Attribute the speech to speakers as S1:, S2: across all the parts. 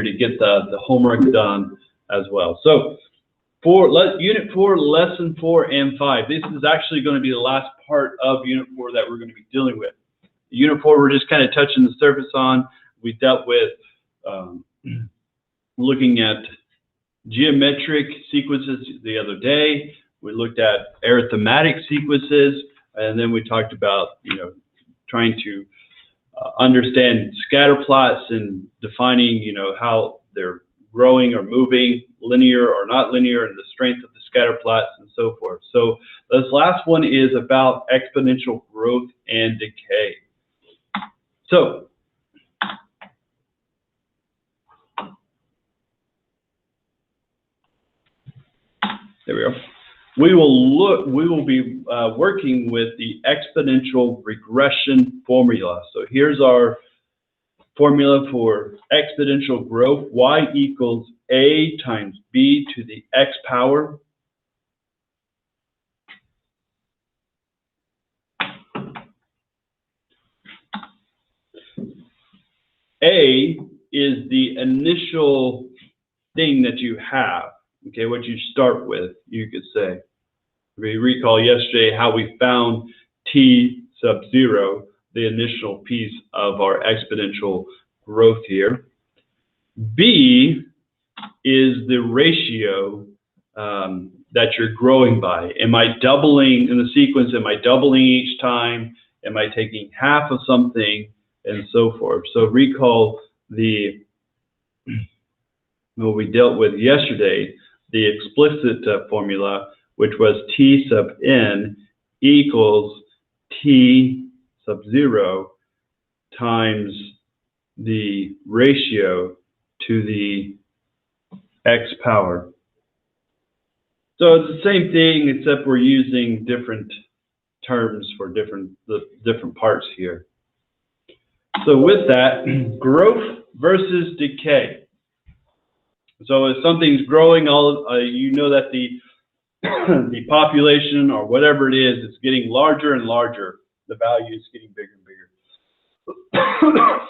S1: to get the homework done as well. So for Unit 4, Lesson 4 and 5, this is actually going to be the last part of Unit 4 that we're going to be dealing with. Unit 4, we're just kind of touching the surface on. We dealt with looking at geometric sequences the other day. We looked at arithmetic sequences, and then we talked about, trying to understand scatter plots and defining, how they're growing or moving, linear or not linear, and the strength of the scatter plots and so forth. So this last one is about exponential growth and decay. So there we go. We will be working with the exponential regression formula. So here's our formula for exponential growth. Y equals A times B to the X power. A is the initial thing that you have, okay, what you start with, you could say. We recall yesterday how we found T sub 0, the initial piece of our exponential growth here. B is the ratio that you're growing by. Am I doubling in the sequence? Am I doubling each time? Am I taking half of something? And so forth. So recall what we dealt with yesterday, the explicit formula, which was T sub n equals T sub 0 times the ratio to the X power. So it's the same thing, except we're using different terms for the different parts here. So with that, growth versus decay. So if something's growing, you know that the population or whatever it is getting larger and larger. The value is getting bigger and bigger.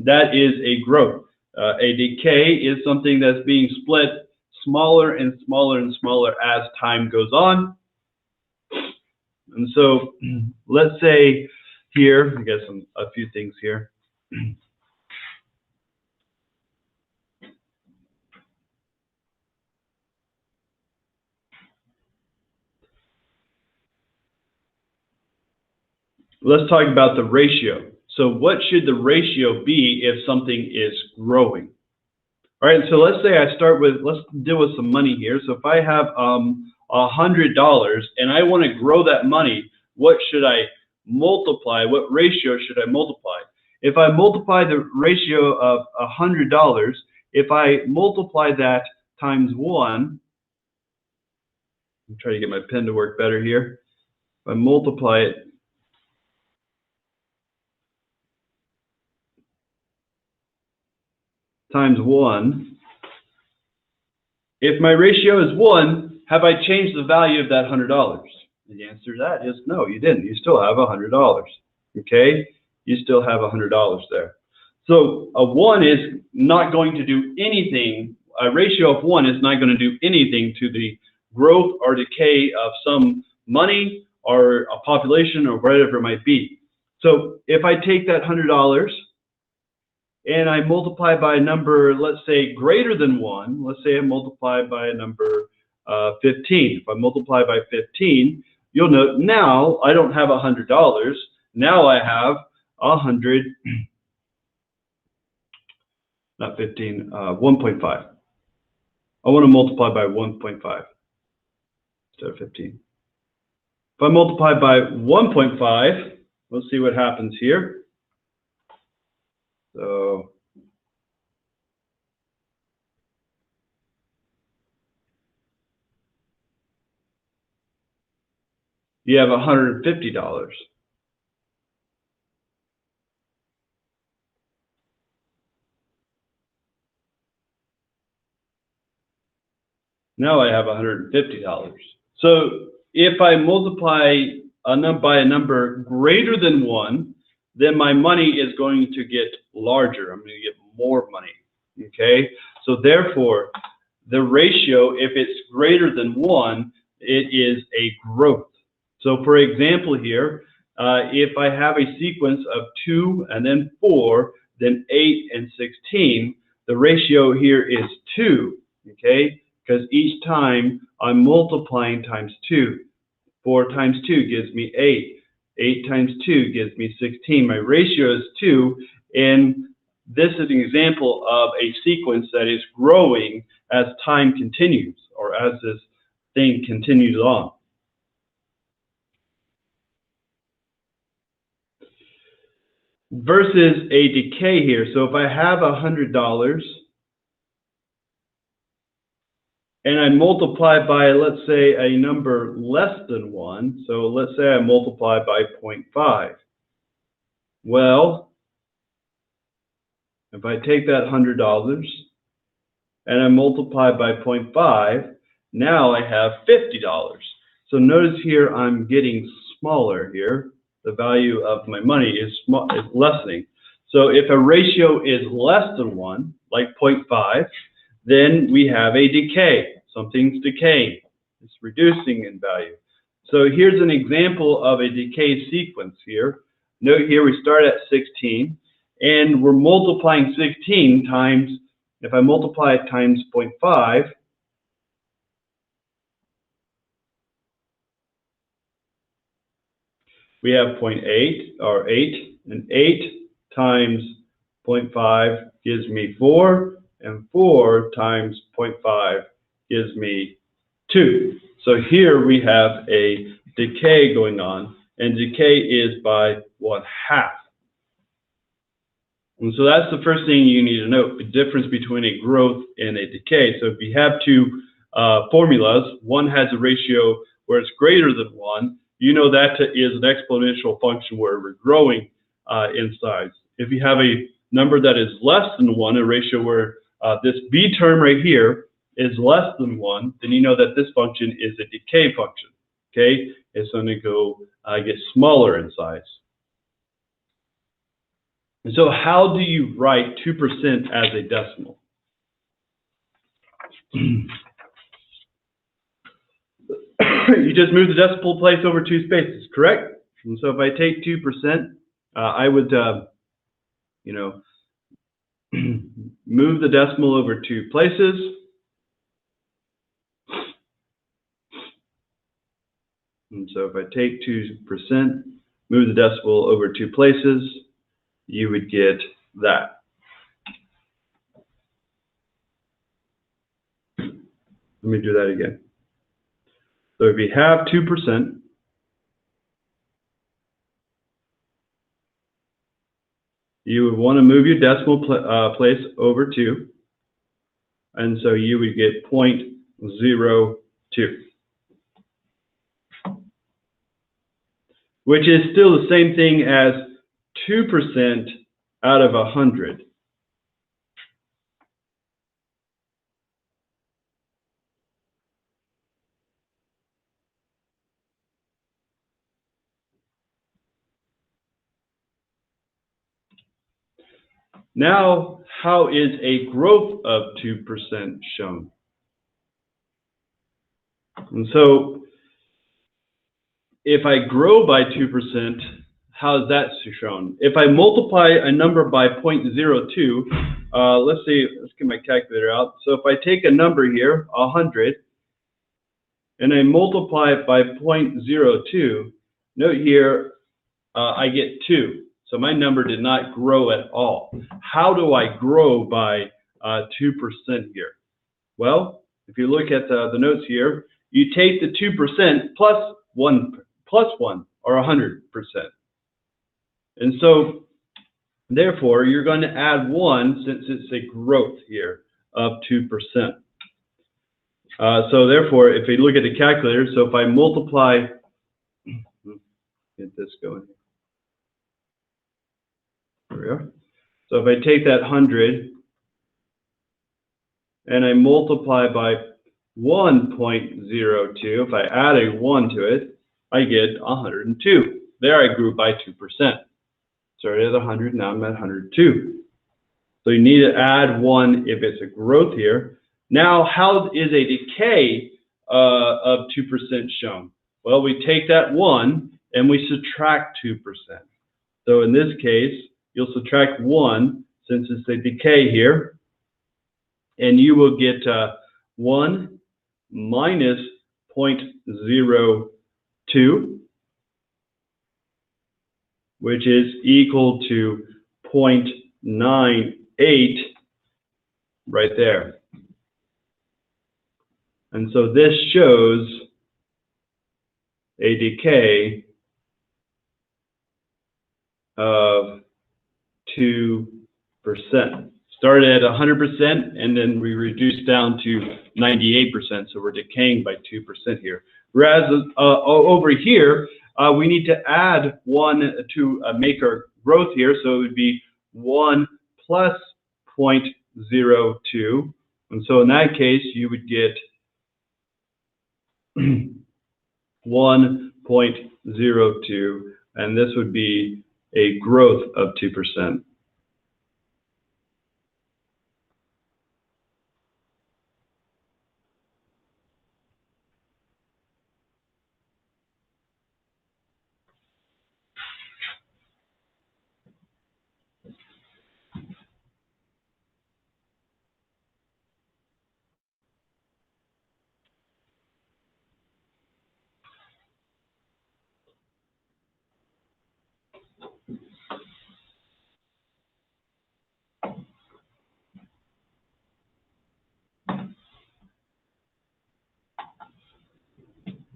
S1: That is a growth. A decay is something that's being split smaller and smaller and smaller as time goes on. And so let's say here, I guess a few things here. Let's talk about the ratio. So what should the ratio be if something is growing? All right, so let's say I start with, let's deal with some money here. So if I have $100 and I want to grow that money, what should I multiply? What ratio should I multiply? If I multiply the ratio of $100, if I multiply that times 1, I'm trying to get my pen to work better here. If I multiply it times 1, if my ratio is 1, have I changed the value of that $100? The answer to that is no, you didn't. You still have $100. Okay? You still have $100 there. So a 1 is not going to do anything. A ratio of 1 is not going to do anything to the growth or decay of some money or a population or whatever it might be. So if I take that $100 and I multiply by a number, let's say greater than 1, let's say I multiply by a number 15. If I multiply by 15, you'll note now I don't have $100. Now I have 100, not 15, 1.5. I want to multiply by 1.5 instead of 15. If I multiply by 1.5, let's see what happens here. So you have $150. Now I have $150. So if I multiply by a number greater than 1, then my money is going to get larger. I'm going to get more money. okay? So therefore, the ratio, if it's greater than 1, it is a growth. So for example here, if I have a sequence of 2 and then 4, then 8 and 16, the ratio here is 2, okay? Because each time I'm multiplying times 2. 4 times 2 gives me 8. 8 times 2 gives me 16. My ratio is 2, and this is an example of a sequence that is growing as time continues, or as this thing continues on. Versus a decay here. So if I have $100 and I multiply by, let's say, a number less than 1, so let's say I multiply by 0.5. Well, if I take that $100 and I multiply by 0.5, now I have $50. So notice here I'm getting smaller here. The value of my money is lessening. So if a ratio is less than 1, like 0.5, then we have a decay. Something's decaying. It's reducing in value. So here's an example of a decay sequence here. Note here we start at 16, and we're multiplying 16 times, if I multiply it times 0.5, we have 0.8, or 8, and 8 times 0.5 gives me 4, and 4 times 0.5 gives me 2. So here we have a decay going on, and decay is by 1/2. And so that's the first thing you need to note, the difference between a growth and a decay. So if you have two formulas, one has a ratio where it's greater than 1, you know that is an exponential function where we're growing in size. If you have a number that is less than 1, a ratio where this b term right here is less than 1, then you know that this function is a decay function, okay? It's going to go get smaller in size. And so how do you write 2% as a decimal? You just move the decimal place over 2 spaces, correct? And so if I take 2%, I would, move the decimal over 2 places. And so if I take 2%, move the decimal over 2 places, you would get that. Let me do that again. So if you have 2%, you would want to move your decimal place over 2, and so you would get 0.02, which is still the same thing as 2% out of 100. Now, how is a growth of 2% shown? And so, if I grow by 2%, how is that shown? If I multiply a number by 0.02, let's get my calculator out. So if I take a number here, 100, and I multiply it by 0.02, note here, I get 2. So my number did not grow at all. How do I grow by 2% here? Well, if you look at the notes here, you take the 2% plus 1, or 100%. And so, therefore, you're going to add 1 since it's a growth here of 2%. So therefore, if you look at the calculator, so if I multiply, get this going. There we are. So if I take that 100 and I multiply by 1.02, if I add a 1 to it, I get 102. There I grew by 2%. Started at 100, now I'm at 102. So you need to add 1 if it's a growth here. Now, how is a decay of 2% shown? Well, we take that 1 and we subtract 2%. So in this case, you'll subtract 1 since it's a decay here, and you will get 1 minus 0.02, which is equal to 0.98 right there. And so this shows a decay of 2%. Started at 100%, and then we reduced down to 98%, so we're decaying by 2% here. Whereas over here, we need to add 1 to make our growth here, so it would be 1 plus 0.02, and so in that case, you would get 1.02, and this would be a growth of 2%.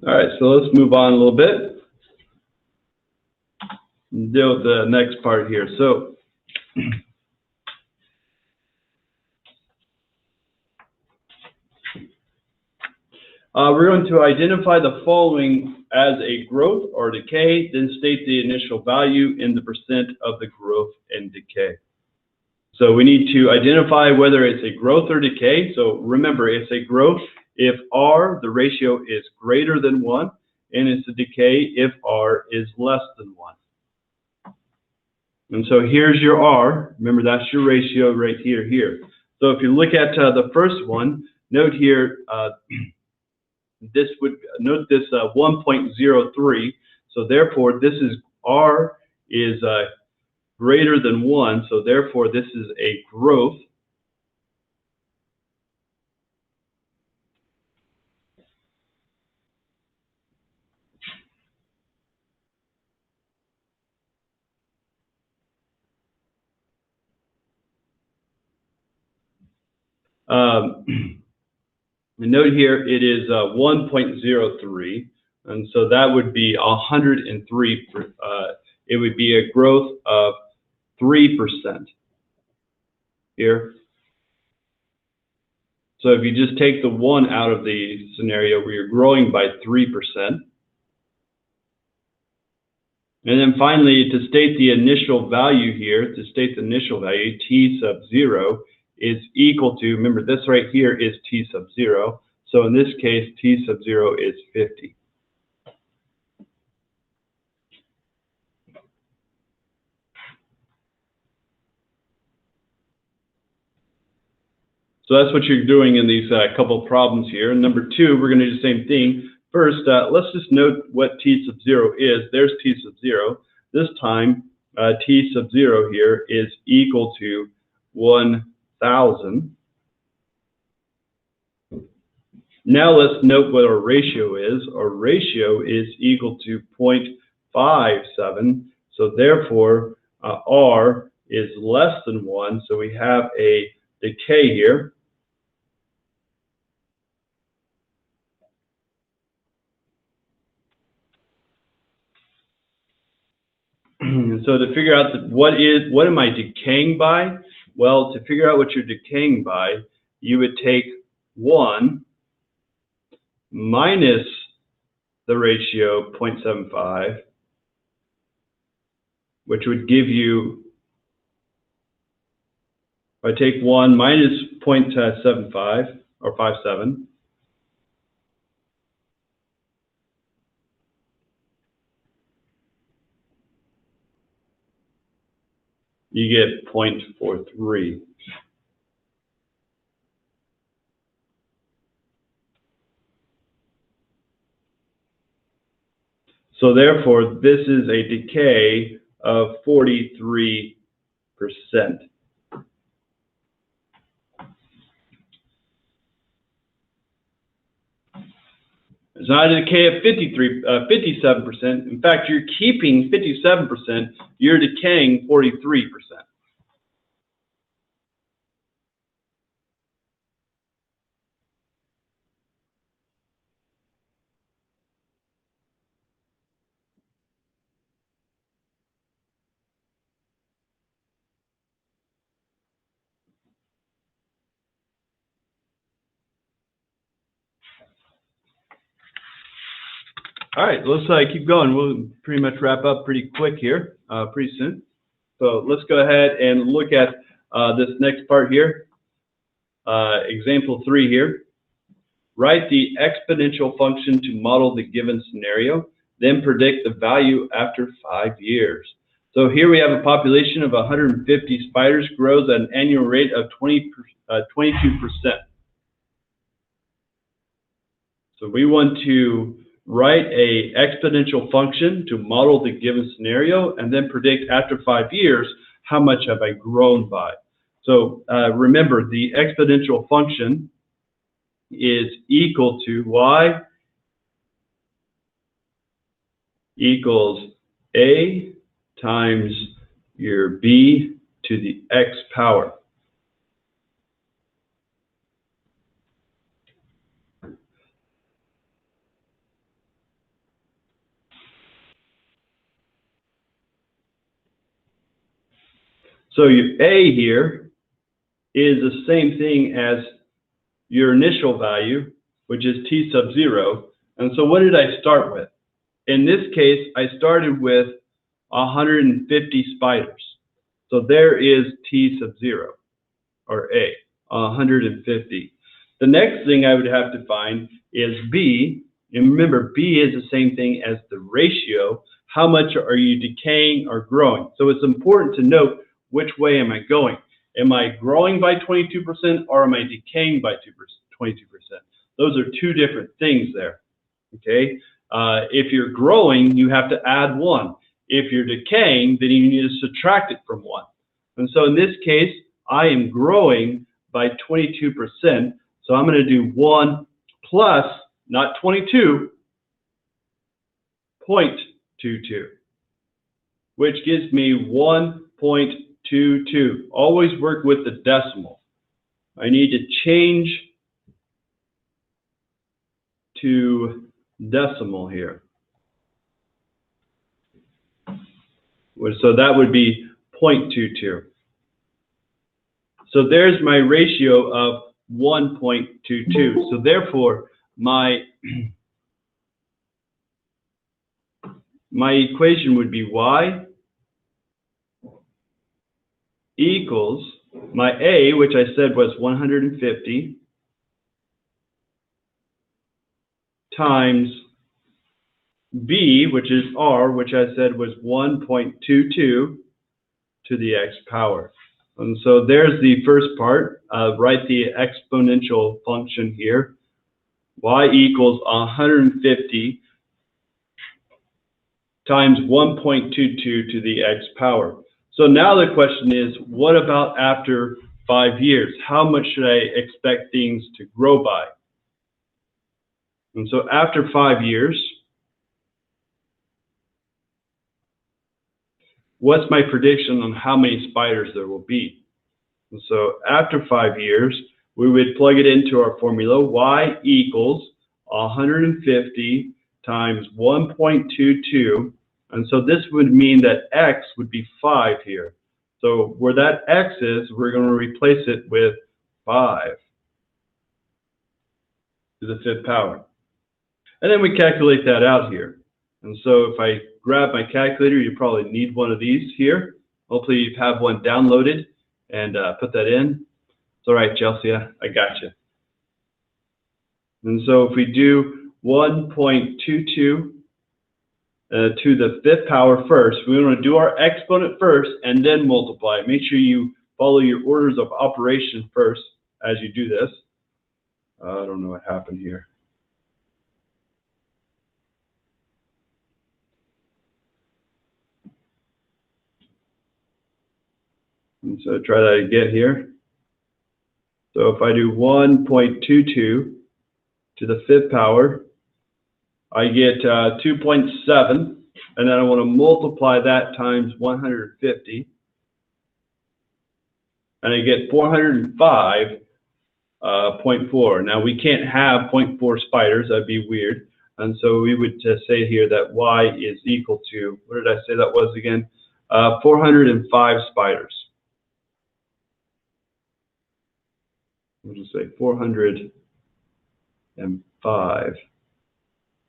S1: All right, so let's move on a little bit and deal with the next part here. So we're going to identify the following as a growth or decay, then state the initial value in the percent of the growth and decay. So we need to identify whether it's a growth or decay. So remember, it's a growth if R, the ratio, is greater than 1, and it's a decay if R is less than 1. And so here's your R. Remember, that's your ratio right here. So if you look at the first one, note here, this 1.03. So therefore, this is R is greater than 1. So therefore, this is a growth. Note here, it is 1.03, and so that would be 103. It would be a growth of 3% here. So if you just take the 1 out of the scenario where you're growing by 3%. And then finally, to state the initial value here, T sub 0 is equal to, remember this right here is T sub 0. So in this case, T sub 0 is 50. So that's what you're doing in these couple problems here. And number 2, we're going to do the same thing. First, let's just note what T sub 0 is. There's T sub 0. This time, T sub 0 here is equal to 1,000. Now let's note what our ratio is. Our ratio is equal to 0.57. So therefore, R is less than 1. So we have a decay here. And so to figure out what am I decaying by? Well, to figure out what you're decaying by, you would take 1 minus the ratio 0.75, which would give you, if I take 1 minus 0.75 or 57, you get 0.43. So therefore, this is a decay of 43%. It's not a decay of 57%. In fact, you're keeping 57%, you're decaying 43%. All right, let's keep going. We'll pretty much wrap up pretty quick here, pretty soon. So let's go ahead and look at this next part here. Example 3 here. Write the exponential function to model the given scenario, then predict the value after 5 years. So here we have a population of 150 spiders, grows at an annual rate of 22%. So we want to write a exponential function to model the given scenario and then predict after 5 years how much have I grown by. So remember, the exponential function is equal to y equals a times your b to the x power. So your a here is the same thing as your initial value, which is t sub 0. And so what did I start with? In this case, I started with 150 spiders. So there is t sub 0, or a, 150. The next thing I would have to find is b. And remember, b is the same thing as the ratio. How much are you decaying or growing? So it's important to note, which way am I going? Am I growing by 22% or am I decaying by 22%? Those are two different things there, okay? If you're growing, you have to add 1. If you're decaying, then you need to subtract it from 1. And so in this case, I am growing by 22%. So I'm going to do 1 plus, not 22, 0.22, which gives me 1.22. Always work with the decimal. I need to change to decimal here. So that would be 0.22. So there's my ratio of 1.22. So therefore, my equation would be y equals my a, which I said was 150, times b, which is r, which I said was 1.22 to the x power. And so there's the first part. Write the exponential function here. Y equals 150 times 1.22 to the x power. So now the question is, what about after 5 years? How much should I expect things to grow by? And so after 5 years, what's my prediction on how many spiders there will be? And so after 5 years, we would plug it into our formula. Y equals 150 times 1.22. And so this would mean that x would be 5 here. So where that x is, we're going to replace it with 5 to the 5th power. And then we calculate that out here. And so if I grab my calculator, you probably need one of these here. Hopefully you have one downloaded and put that in. It's all right, Chelsea, I got you. And so if we do 1.22 to the 5th power first, we want to do our exponent first and then multiply. Make sure you follow your orders of operation first as you do this. I don't know what happened here. And so try that again here. So if I do 1.22 to the 5th power, I get 2.7, and then I want to multiply that times 150, and I get 405.4. Now we can't have 0.4 spiders, that'd be weird. And so we would just say here that y is equal to, what did I say that was again? 405 spiders. We'll just say 405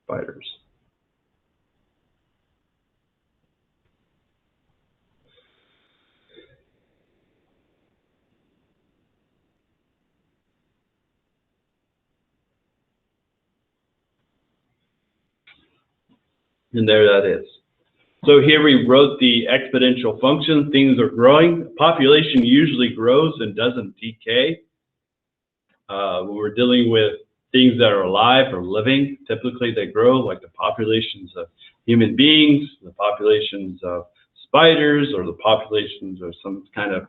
S1: spiders. And there that is. So here we wrote the exponential function. Things are growing. Population usually grows and doesn't decay. When we're dealing with things that are alive or living, typically they grow, like the populations of human beings, the populations of spiders, or the populations of some kind of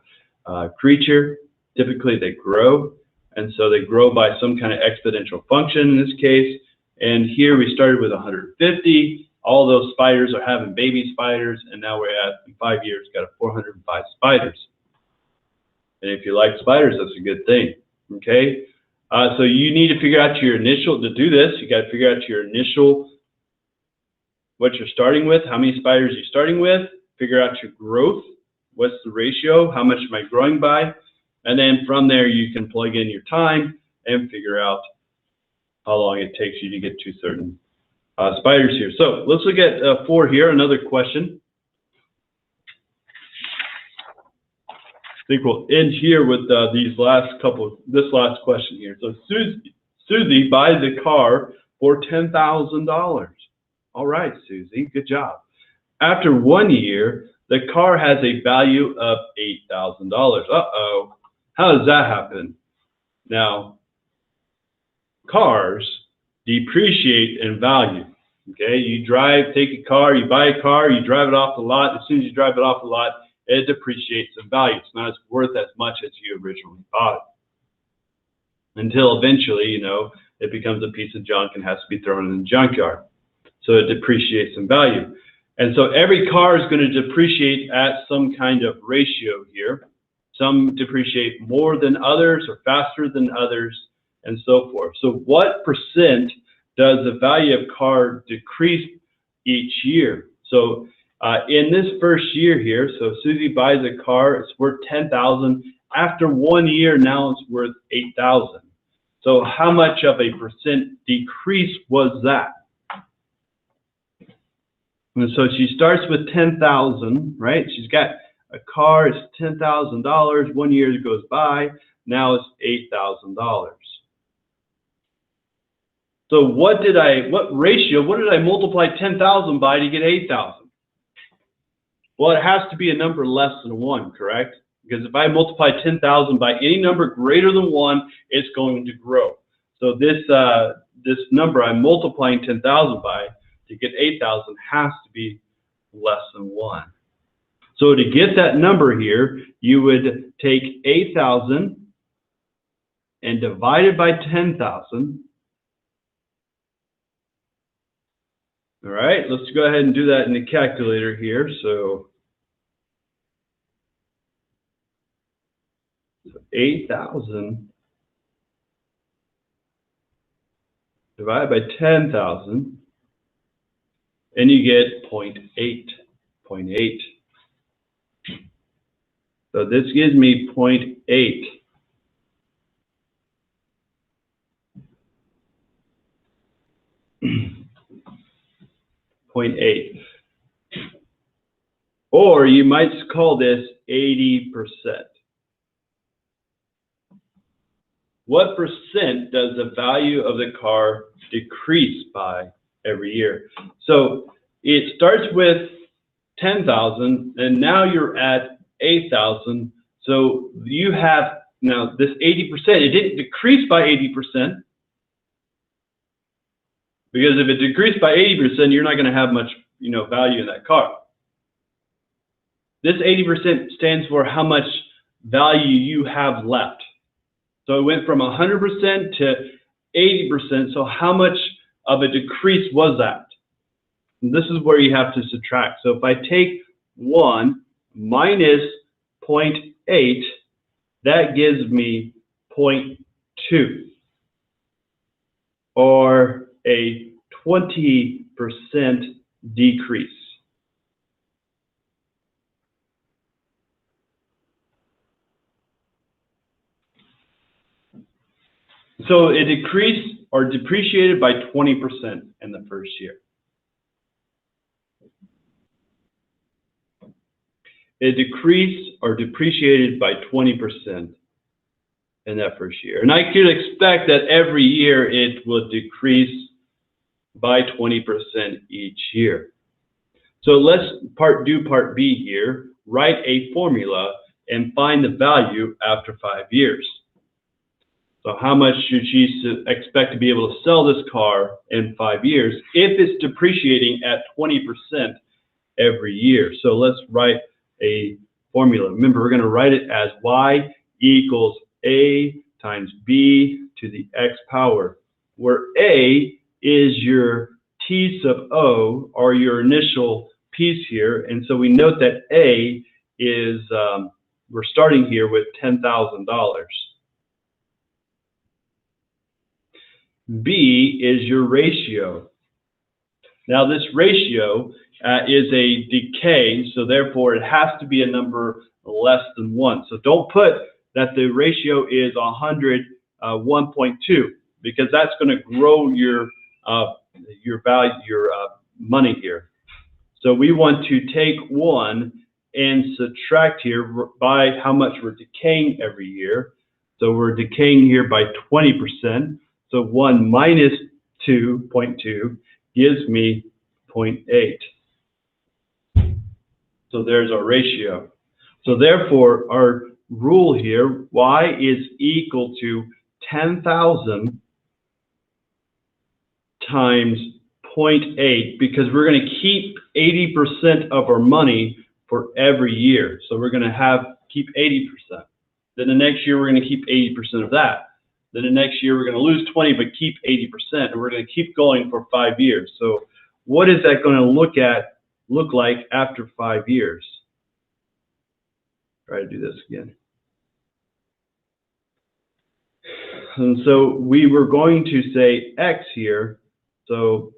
S1: creature. Typically they grow, and so they grow by some kind of exponential function in this case. And here we started with 150. All those spiders are having baby spiders, and now we're at, in 5 years, got 405 spiders. And if you like spiders, that's a good thing, okay? So you need to figure out your initial, to do this, you got to figure out your initial, what you're starting with, how many spiders you're starting with, figure out your growth, what's the ratio, how much am I growing by, and then from there you can plug in your time and figure out how long it takes you to get to certain spiders here. So let's look at 4 here, another question. I think we'll end here with this last question here. So Susie buys a car for $10,000. All right, Susie, good job. After 1 year, the car has a value of $8,000. Uh-oh, how does that happen? Now, cars depreciate in value. Okay, you take a car, you buy a car, you drive it off the lot. As soon as you drive it off the lot, it depreciates in value. It's not worth as much as you originally bought it. Until eventually, you know, it becomes a piece of junk and has to be thrown in the junkyard. So it depreciates in value. And so every car is going to depreciate at some kind of ratio here. Some depreciate more than others or faster than others, and so forth. So what percent does the value of car decrease each year? So in this first year here, so Susie buys a car, it's worth $10,000. After 1 year, now it's worth $8,000. So how much of a percent decrease was that? And so she starts with $10,000, right? She's got a car, it's $10,000. 1 year goes by, now it's $8,000. So what did I multiply 10,000 by to get 8,000? Well, it has to be a number less than 1, correct? Because if I multiply 10,000 by any number greater than 1, it's going to grow. So this number I'm multiplying 10,000 by to get 8,000 has to be less than 1. So to get that number here, you would take 8,000 and divide it by 10,000. All right, let's go ahead and do that in the calculator here. So 8,000 divided by 10,000, and you get 0.8. So this gives me 0.8. Or you might call this 80%. What percent does the value of the car decrease by every year? So it starts with 10,000 and now you're at 8,000. So you have now this 80%, it didn't decrease by 80%. Because if it decreased by 80%, you're not going to have much, value in that car. This 80% stands for how much value you have left. So it went from 100% to 80%. So how much of a decrease was that? And this is where you have to subtract. So if I take 1 minus 0.8, that gives me 0.2, or a 20% decrease. So it decreased or depreciated by 20% in the first year. It decreased or depreciated by 20% in that first year. And I could expect that every year it will decrease by 20% each year. So let's do part B here. Write a formula and find the value after 5 years. So how much should she expect to be able to sell this car in 5 years if it's depreciating at 20% every year? So let's write a formula. Remember, we're going to write it as y equals a times b to the x power, where a is your t sub o, or your initial piece here. And so we note that a is, we're starting here with $10,000. B is your ratio. Now this ratio is a decay, so therefore it has to be a number less than 1. So don't put that the ratio is 100, 1.2, because that's going to grow your value, your money here. So we want to take 1 and subtract here by how much we're decaying every year. So we're decaying here by 20%. So 1 minus 2.2 gives me 0.8. So there's our ratio. So therefore, our rule here, y is equal to 10,000 times 0.8, because we're going to keep 80% of our money for every year. So we're going to keep 80%. Then the next year, we're going to keep 80% of that. Then the next year, we're going to lose 20, but keep 80%, and we're going to keep going for 5 years. So what is that going to look like after 5 years? Try to do this again. And so we were going to say x here. So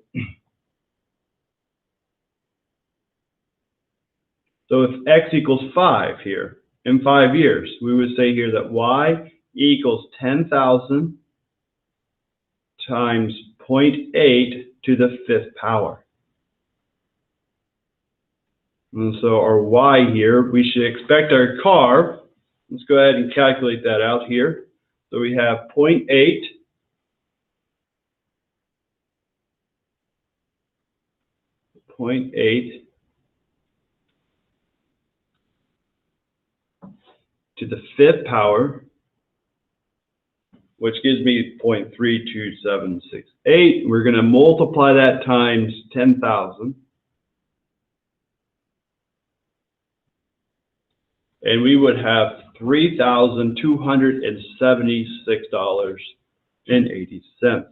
S1: if x equals 5 here, in 5 years, we would say here that y equals 10,000 times 0.8 to the 5th power. And so our y here, we should expect our car, let's go ahead and calculate that out here. So we have 0.8 to the 5th power, which gives me 0.32768. We're going to multiply that times 10,000. And we would have $3,276.80.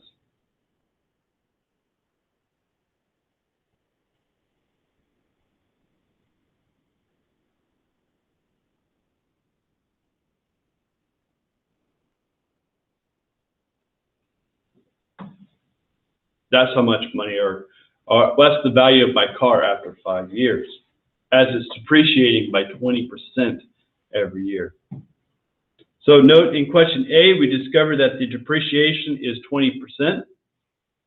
S1: That's how much money, or that's the value of my car after 5 years, as it's depreciating by 20% every year. So note in question A, we discovered that the depreciation is 20%.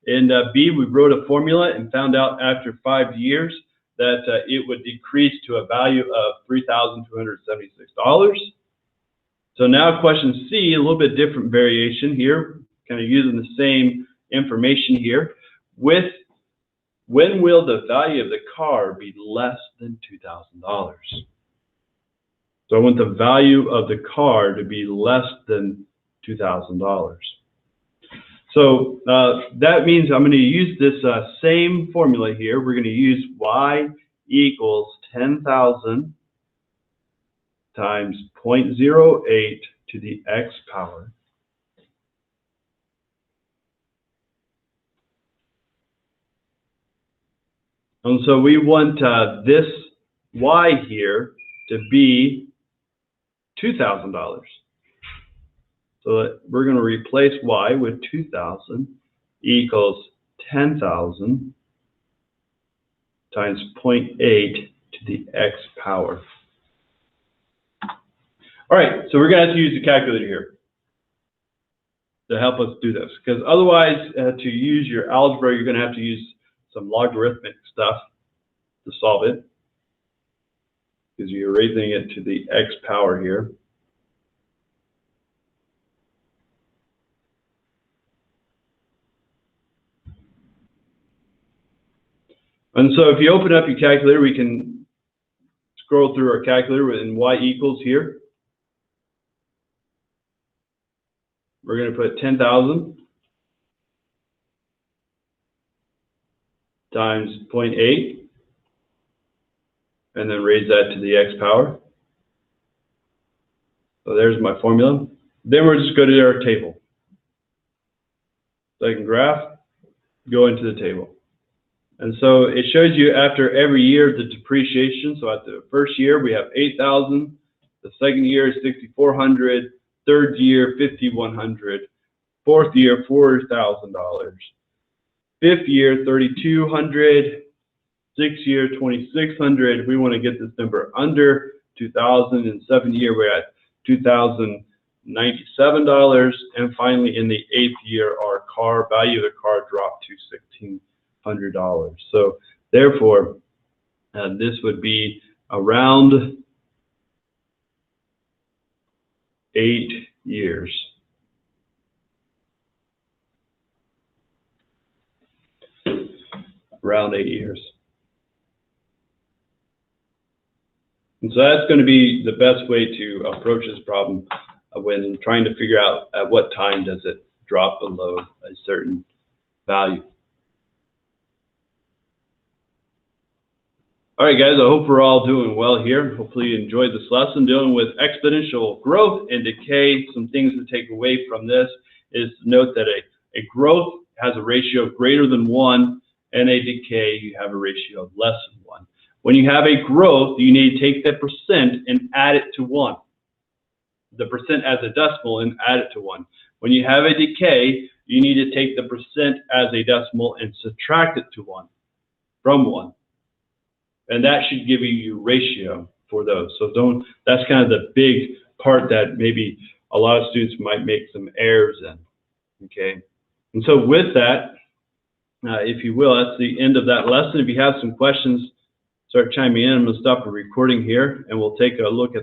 S1: In B, we wrote a formula and found out after 5 years that it would decrease to a value of $3,276. So now question C, a little bit different variation here, kind of using the same information here. When will the value of the car be less than $2,000? So I want the value of the car to be less than $2,000. So that means I'm going to use this same formula here. We're going to use y equals 10,000 times 0.08 to the x power. And so we want this y here to be $2,000. So we're going to replace y with 2,000 equals 10,000 times 0.8 to the x power. All right, so we're going to have to use the calculator here to help us do this, because otherwise, to use your algebra, you're going to have to use some logarithmic stuff to solve it, because you're raising it to the x power here. And so if you open up your calculator, we can scroll through our calculator and y equals here. We're going to put 10,000 times 0.8 and then raise that to the x power. So there's my formula. Then we're just going to our table. Second graph, go into the table. And so it shows you after every year the depreciation. So at the first year we have 8,000, the second year is 6,400, third year 5,100, fourth year $4,000, fifth year 3,200, sixth year 2,600. We want to get this number under 2,000. In seventh year we're at $2,097, and finally in the eighth year our car value of the car dropped to $1,600. So therefore this would be around 8 years. Around 8 years. And so that's going to be the best way to approach this problem when trying to figure out at what time does it drop below a certain value. All right, guys, I hope we're all doing well here. Hopefully you enjoyed this lesson dealing with exponential growth and decay. Some things to take away from this is to note that a growth has a ratio of greater than 1, and a decay, you have a ratio of less than 1. When you have a growth, you need to take that percent and add it to 1. The percent as a decimal and add it to 1. When you have a decay, you need to take the percent as a decimal and subtract it to 1, from 1. And that should give you your ratio for those. So that's kind of the big part that maybe a lot of students might make some errors in, okay? And so with that, if you will, that's the end of that lesson. If you have some questions, start chiming in. I'm going to stop the recording here, and we'll take a look at the